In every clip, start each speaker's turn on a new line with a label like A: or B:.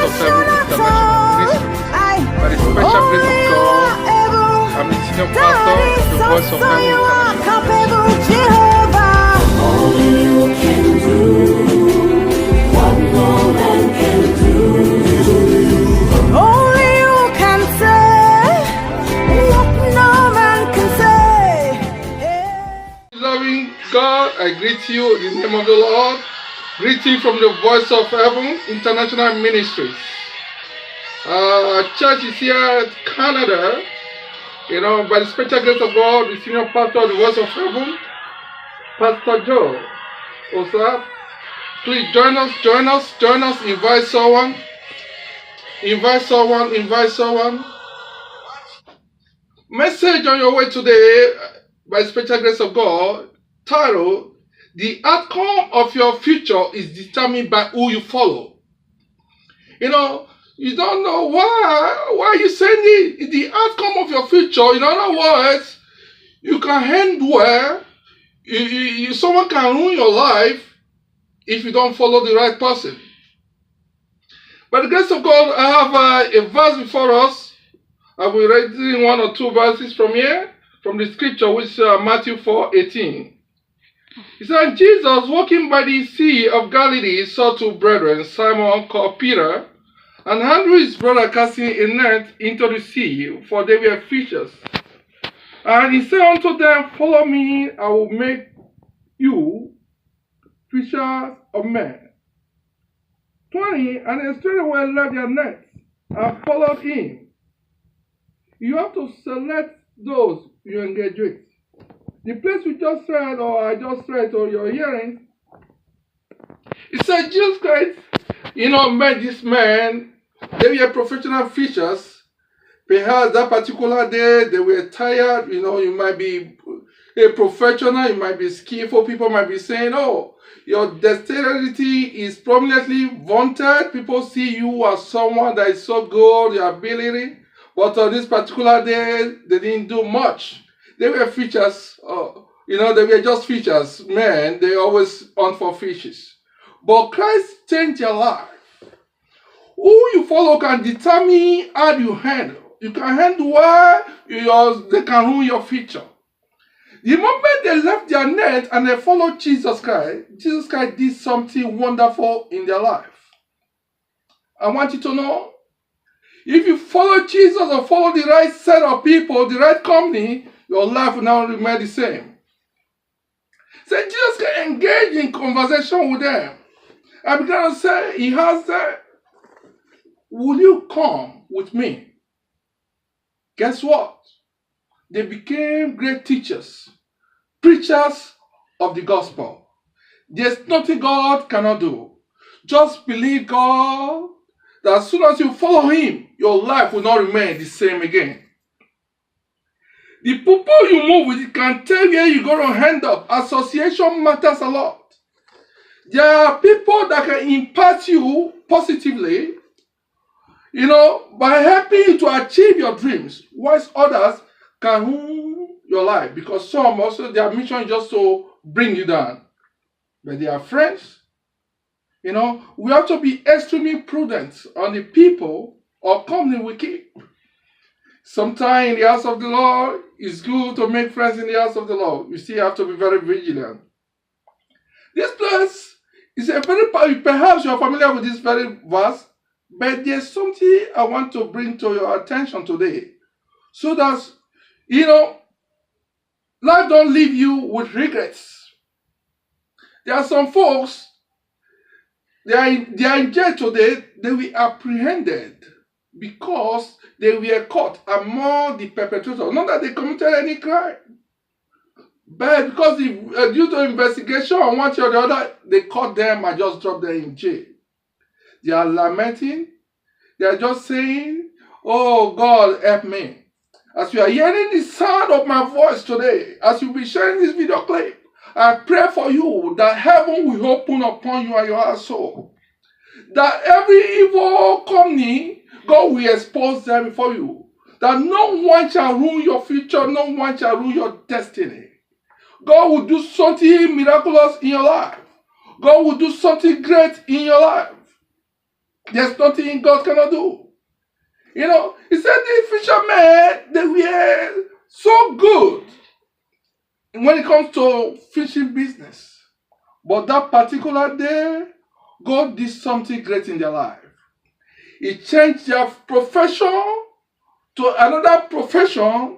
A: Voice of Heaven International Ministry. By the special grace of God, I'm the senior pastor of the Voice of Heaven International Ministry.
B: Only you can do what no man can do. Only you can say what no man can say.
A: Loving God, I greet you in the name of the Lord. Greeting from the Voice of Heaven International Ministries. Our church is here at Canada. By the special grace of God, the senior pastor of the Voice of Heaven, Pastor Joe Osa. Please join us, invite someone. Message on your way today, by the special grace of God, title, the outcome of your future is determined by who you follow. You don't know why you saying it. The outcome of your future, in other words, you can end well. Someone can ruin your life if you don't follow the right person. By the grace of God, I have a verse before us. I will read one or two verses from here, from the scripture, which is Matthew 4:18. He said, Jesus, walking by the sea of Galilee, saw two brethren, Simon called Peter, and Andrew his brother, casting a net into the sea, for they were fishers. And he said unto them, follow me, I will make you fishers of men. 20, and they straightway left their nets and followed him. You have to select those you engage with. The place we just read, or I just read, or you're hearing, it said Jesus Christ, met this man. They were professional fishers. Perhaps that particular day they were tired. You might be a professional, you might be skillful. People might be saying, oh, your dexterity is prominently vaunted. People see you as someone that is so good, your ability. But on this particular day, they didn't do much. They were fishers, they were just fishers. Men, they always hunt for fishes. But Christ changed your life. Who you follow can determine how you handle. You can handle well, they can ruin your future. The moment they left their net and they followed Jesus Christ did something wonderful in their life. I want you to know, if you follow Jesus or follow the right set of people, the right company, your life will now remain the same. So Jesus can engage in conversation with them. I began to say, he has said, will you come with me? Guess what? They became great teachers, preachers of the gospel. There's nothing God cannot do. Just believe God, that as soon as you follow him, your life will not remain the same again. The people you move with can tell where you're going to end up. Association matters a lot. There are people that can impact you positively, by helping you to achieve your dreams, whilst others can ruin your life, because some also, their mission is just to bring you down. But they are friends. We have to be extremely prudent on the people or company we keep. Sometimes in the house of the Lord, it's good to make friends in the house of the Lord. You still have to be very vigilant. This place is perhaps you're familiar with this very verse, but there's something I want to bring to your attention today. So that, life don't leave you with regrets. There are some folks, they are in jail today, they were apprehended because they were caught among the perpetrators. Not that they committed any crime, but because due to investigation on one or the other, they caught them and just dropped them in jail. They are lamenting. They are just saying, oh God, help me. As you are hearing the sound of my voice today, as you'll be sharing this video clip, I pray for you that heaven will open upon you and your household. That every evil company, God will expose them before you. That no one shall ruin your future, no one shall ruin your destiny. God will do something miraculous in your life. God will do something great in your life. There's nothing God cannot do. You know, he said the fishermen, they were so good when it comes to fishing business. But that particular day, God did something great in their life. He changed their profession to another profession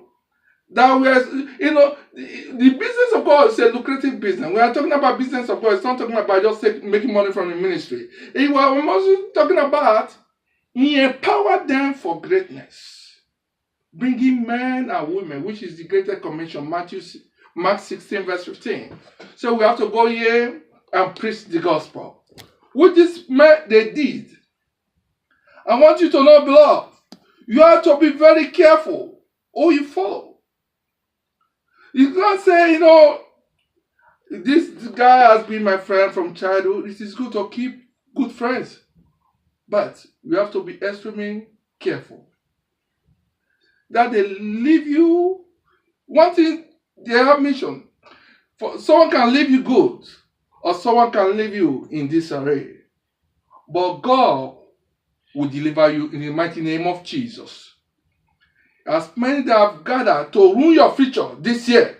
A: that was, you know, the business of God is a lucrative business. We are talking about business of God. It's not talking about just making money from the ministry. We are also talking about He empowered them for greatness, bringing men and women, which is the greatest commission, Mark 16, verse 15. So we have to go here and preach the gospel. What this men they did. I want you to know, beloved, you have to be very careful who you follow. You can't say, you know, this guy has been my friend from childhood. It is good to keep good friends. But we have to be extremely careful that they leave you. One thing they have mission. For someone can leave you good, or someone can leave you in disarray. But God will deliver you in the mighty name of Jesus. As many that have gathered to ruin your future this year,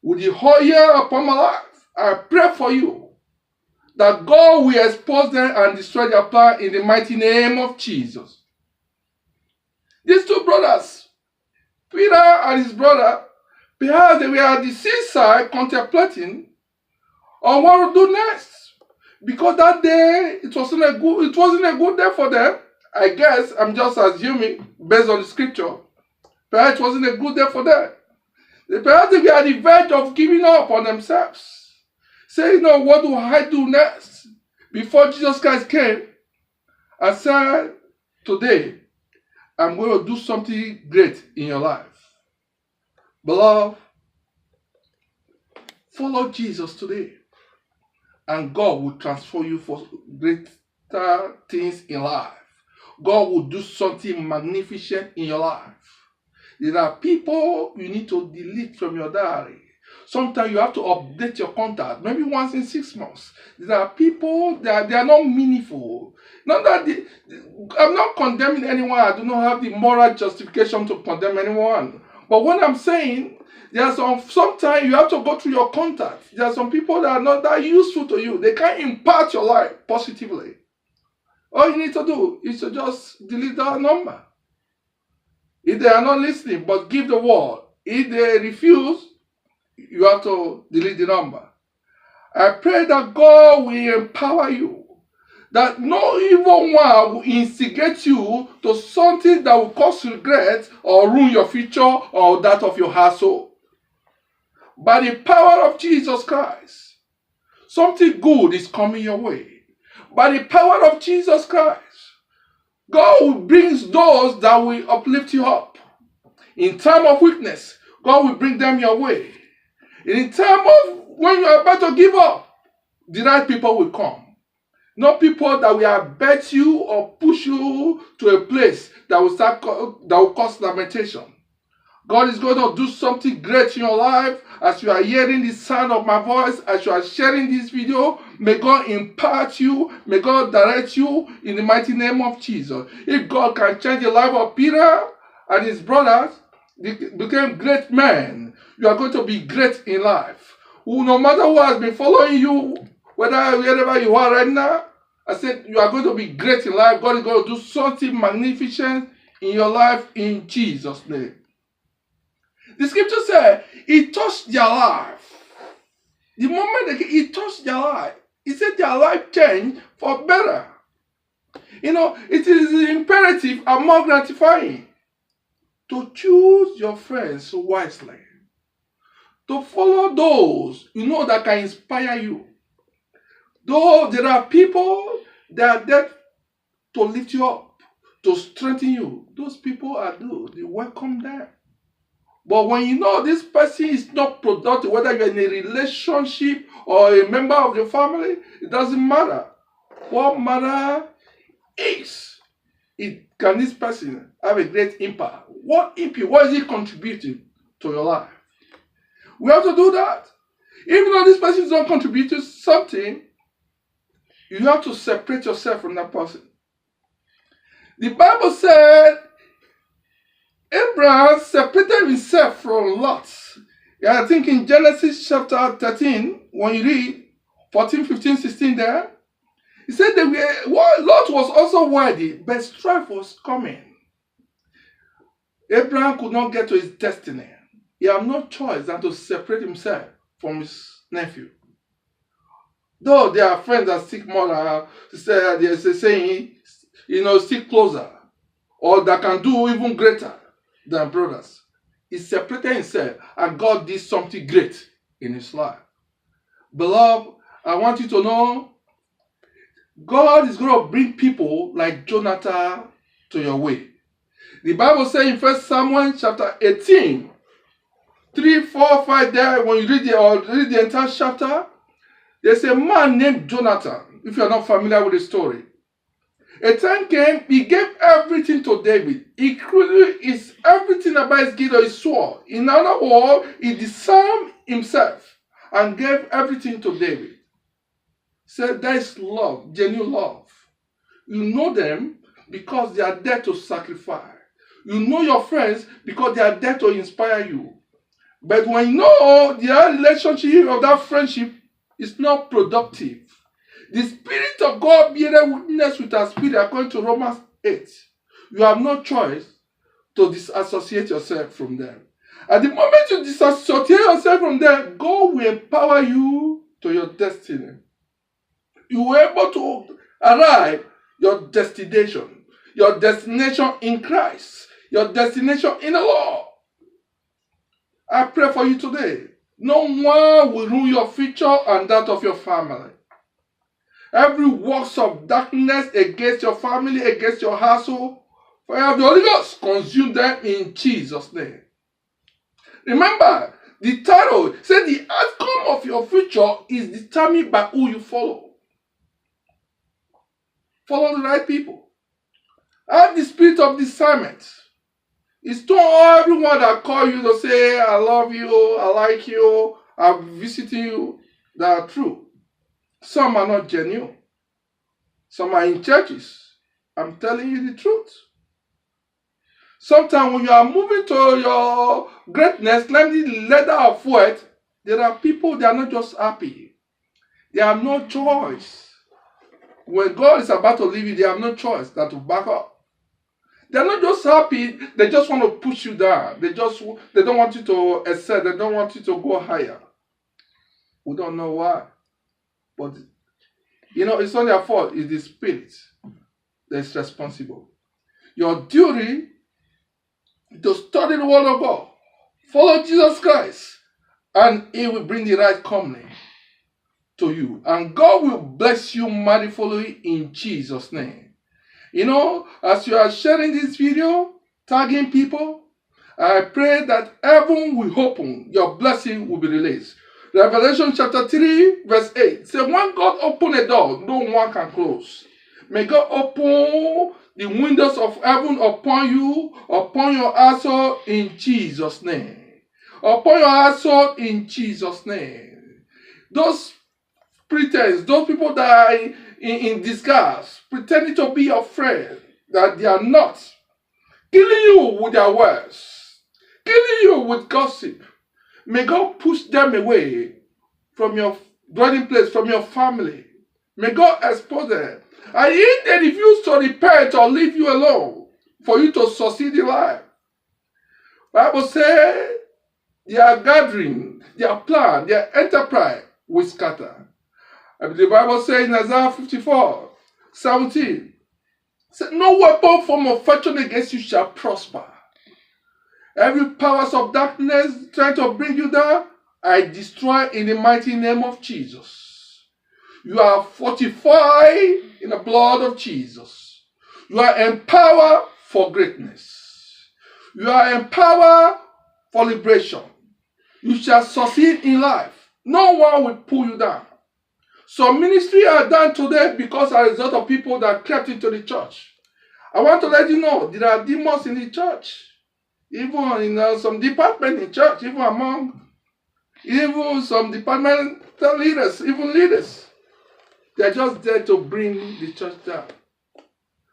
A: with the whole year upon my life, I pray for you that God will expose them and destroy their plan in the mighty name of Jesus. These two brothers, Peter and his brother, perhaps they were at the seaside contemplating on what to do next. Because that day, it wasn't a good day for them. I guess, I'm just assuming, based on the scripture. Perhaps it wasn't a good day for them. Perhaps they were at the verge of giving up on themselves. Saying, no, what do I do next? Before Jesus Christ came and said, today, I'm going to do something great in your life. Beloved, follow Jesus today. And God will transform you for greater things in life. God will do something magnificent in your life. There are people you need to delete from your diary. Sometimes you have to update your contact, maybe once in 6 months. There are people that they are not meaningful. Not that I'm not condemning anyone. I do not have the moral justification to condemn anyone. But what I'm saying, there are sometimes you have to go through your contacts. There are some people that are not that useful to you. They can't impact your life positively. All you need to do is to just delete that number. If they are not listening, but give the word. If they refuse, you have to delete the number. I pray that God will empower you. That no evil one will instigate you to something that will cause regret or ruin your future or that of your household. By the power of Jesus Christ, something good is coming your way. By the power of Jesus Christ, God will bring those that will uplift you up. In time of weakness, God will bring them your way. In time of when you are about to give up, the right people will come. Not people that will abet you or push you to a place that will cause lamentation. God is going to do something great in your life as you are hearing the sound of my voice, as you are sharing this video. May God impart you, may God direct you in the mighty name of Jesus. If God can change the life of Peter and his brothers, they became great men, you are going to be great in life. No matter who has been following you, wherever you are right now, I said you are going to be great in life. God is going to do something magnificent in your life in Jesus' name. The scripture said, He touched their life. The moment He touched their life, He said their life changed for better. You know, it is imperative and more gratifying to choose your friends wisely. To follow those you know that can inspire you. Though there are people that are there to lift you up, to strengthen you. Those people are good. You welcome them. But when you know this person is not productive, whether you're in a relationship or a member of your family, it doesn't matter. What matters is, can this person have a great impact? What impact? What is he contributing to your life? We have to do that. Even though this person is not contributing something, You have to separate yourself from that person. The Bible said Abraham separated himself from Lot. Yeah, I think in Genesis chapter 13, when you read 14, 15, 16 there, he said that Lot was also worthy, but strife was coming. Abraham could not get to his destiny. He had no choice than to separate himself from his nephew. Though they are friends that stick more, there's a saying, stick closer, or that can do even greater than brothers. He separated himself, and God did something great in his life. Beloved, I want you to know, God is going to bring people like Jonathan to your way. The Bible says in 1 Samuel chapter 18, 3, 4, 5 there, when you read the entire chapter, there's a man named Jonathan, if you're not familiar with the story. A time came, he gave everything to David, including everything about his gift or his sword. In other words, he disarmed himself and gave everything to David. Said that is love, genuine love. You know them because they are there to sacrifice. You know your friends because they are there to inspire you. But when you know the relationship of that friendship is not productive, the Spirit of God bearing witness with our spirit, according to Romans 8, you have no choice to disassociate yourself from them. At the moment you disassociate yourself from them, God will empower you to your destiny. You will be able to arrive your destination in Christ, your destination in the Lord. I pray for you today. No one will ruin your future and that of your family. Every works of darkness against your family, against your household, fire of the Holy Ghost, consume them in Jesus' name. Remember, the title said the outcome of your future is determined by who you follow. Follow the right people. Have the spirit of discernment. It's not everyone that call you to say, I love you, I like you, I'm visiting you, that are true. Some are not genuine. Some are in churches. I'm telling you the truth. Sometimes when you are moving to your greatness, climbing the ladder of wealth, there are people that are not just happy. They have no choice. When God is about to leave you, they have no choice than to back up. They're not just happy, they just want to push you down. They don't want you to excel, they don't want you to go higher. We don't know why. But, it's not their fault, it's the Spirit that's responsible. Your duty is to study the Word of God, follow Jesus Christ, and He will bring the right company to you. And God will bless you manifoldly in Jesus' name. As you are sharing this video, tagging people, I pray that heaven will open, your blessing will be released. Revelation chapter 3, verse 8 says, when God open a door, no one can close. May God open the windows of heaven upon you, upon your household in Jesus' name. Upon your household in Jesus' name. Those pretense, those people that are in disguise, pretending to be your friend, that they are not, killing you with their words, killing you with gossip. May God push them away from your dwelling place, from your family. May God expose them. And if they refuse to repent or leave you alone for you to succeed in life, Bible says their gathering, their plan, their enterprise will scatter. The Bible says in Isaiah 54, 17, said, no weapon formed of fortune against you shall prosper. Every powers of darkness trying to bring you down, I destroy in the mighty name of Jesus. You are fortified in the blood of Jesus. You are empowered for greatness. You are empowered for liberation. You shall succeed in life. No one will pull you down. Some ministry are done today because as a result of people that crept into the church. I want to let you know there are demons in the church. Even in some department in church, even some departmental leaders, even leaders. They're just there to bring the church down.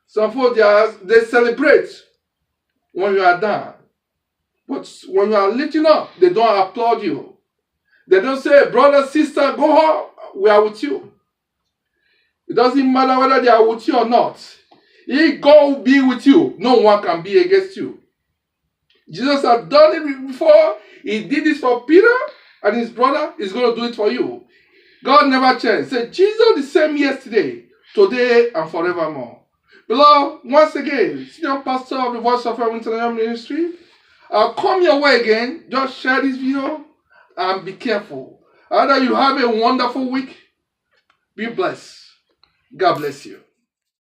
A: Some folks, they celebrate when you are down. But when you are lifting up, they don't applaud you. They don't say, brother, sister, go home. We are with you. It doesn't matter whether they are with you or not. If God will be with you, no one can be against you. Jesus has done it before. He did this for Peter and his brother. He's going to do it for you. God never changed. Say, Jesus the same yesterday, today, and forevermore. Beloved, once again, senior pastor of the Voice of Heaven International Ministry, I'll come your way again. Just share this video and be careful. Either you have a wonderful week. Be blessed. God bless you.